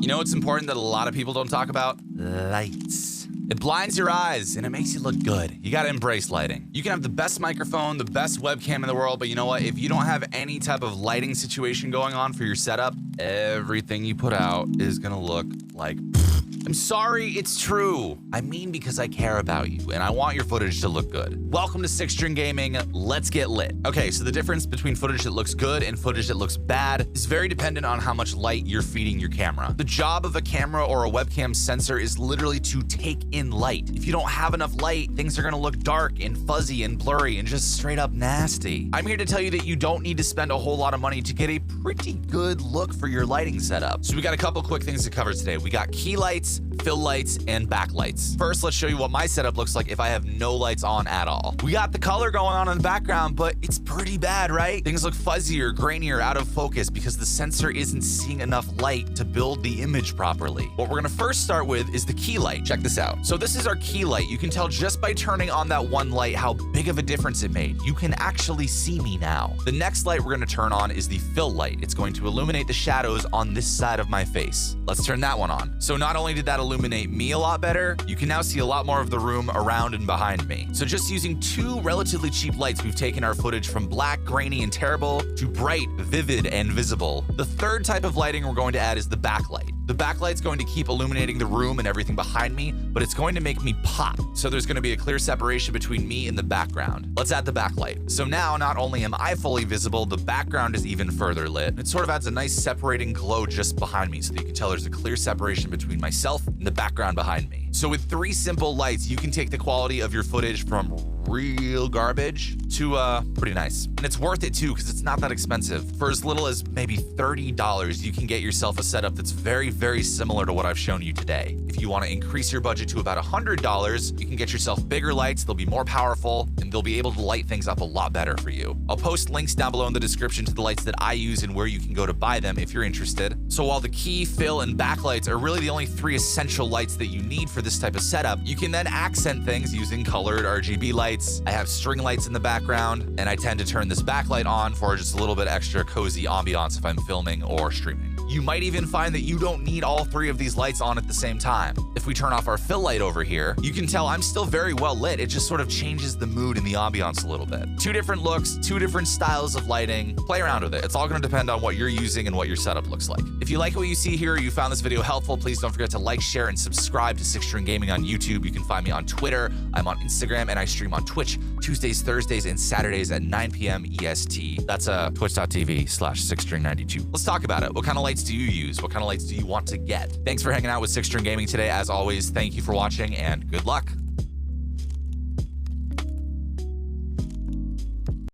You know what's important that a lot of people don't talk about? Lights. It blinds your eyes and it makes you look good. You gotta embrace lighting. You can have the best microphone, the best webcam in the world, but you know what? If you don't have any type of lighting situation going on for your setup, everything you put out is gonna look like I'm sorry, it's true. I mean, because I care about you and I want your footage to look good. Welcome to 6string Gaming. Let's get lit. Okay, so the difference between footage that looks good and footage that looks bad is very dependent on how much light you're feeding your camera. The job of a camera or a webcam sensor is literally to take in light. If you don't have enough light, things are gonna look dark and fuzzy and blurry and just straight up nasty. I'm here to tell you that you don't need to spend a whole lot of money to get a pretty good look for your lighting setup. So we got a couple quick things to cover today. We got key lights, fill lights, and backlights. First, let's show you what my setup looks like if I have no lights on at all. We got the color going on in the background, but it's pretty bad, right? Things look fuzzier, grainier, out of focus because the sensor isn't seeing enough light to build the image properly. What we're gonna first start with is the key light. Check this out. So this is our key light. You can tell just by turning on that one light how big of a difference it made. You can actually see me now. The next light we're gonna turn on is the fill light. It's going to illuminate the shadows on this side of my face. Let's turn that one on. So not only did that illuminate me a lot better, you can now see a lot more of the room around and behind me. So just using two relatively cheap lights, we've taken our footage from black, grainy, and terrible to bright, vivid, and visible. The third type of lighting we're going to add is the backlight. The backlight's going to keep illuminating the room and everything behind me, but it's going to make me pop. So there's going to be a clear separation between me and the background. Let's add the backlight. So now not only am I fully visible, the background is even further lit. It sort of adds a nice separating glow just behind me so that you can tell there's a clear separation between myself and the background behind me. So with three simple lights, you can take the quality of your footage from real garbage to pretty nice. And it's worth it too, because it's not that expensive. For as little as maybe $30, you can get yourself a setup that's very, very similar to what I've shown you today. If you want to increase your budget to about $100, you can get yourself bigger lights, they'll be more powerful, and they'll be able to light things up a lot better for you. I'll post links down below in the description to the lights that I use and where you can go to buy them if you're interested. So while the key, fill, and backlights are really the only three essential lights that you need for this type of setup, you can then accent things using colored RGB lights. I have string lights in the background, and I tend to turn this backlight on for just a little bit extra cozy ambiance if I'm filming or streaming. You might even find that you don't need all three of these lights on at the same time. If we turn off our fill light over here, you can tell I'm still very well lit. It just sort of changes the mood and the ambiance a little bit. Two different looks, two different styles of lighting. Play around with it. It's all gonna depend on what you're using and what your setup looks like. If you like what you see here, or you found this video helpful, please don't forget to like, share, and subscribe to 6string Gaming on YouTube. You can find me on Twitter, I'm on Instagram, and I stream on Twitch Tuesdays, Thursdays, and Saturdays at 9 p.m. EST. That's twitch.tv/6string92. Let's talk about it. What kind of lights do you use? What kind of lights do you want to get? Thanks for hanging out with 6string Gaming today. As always, thank you for watching and good luck.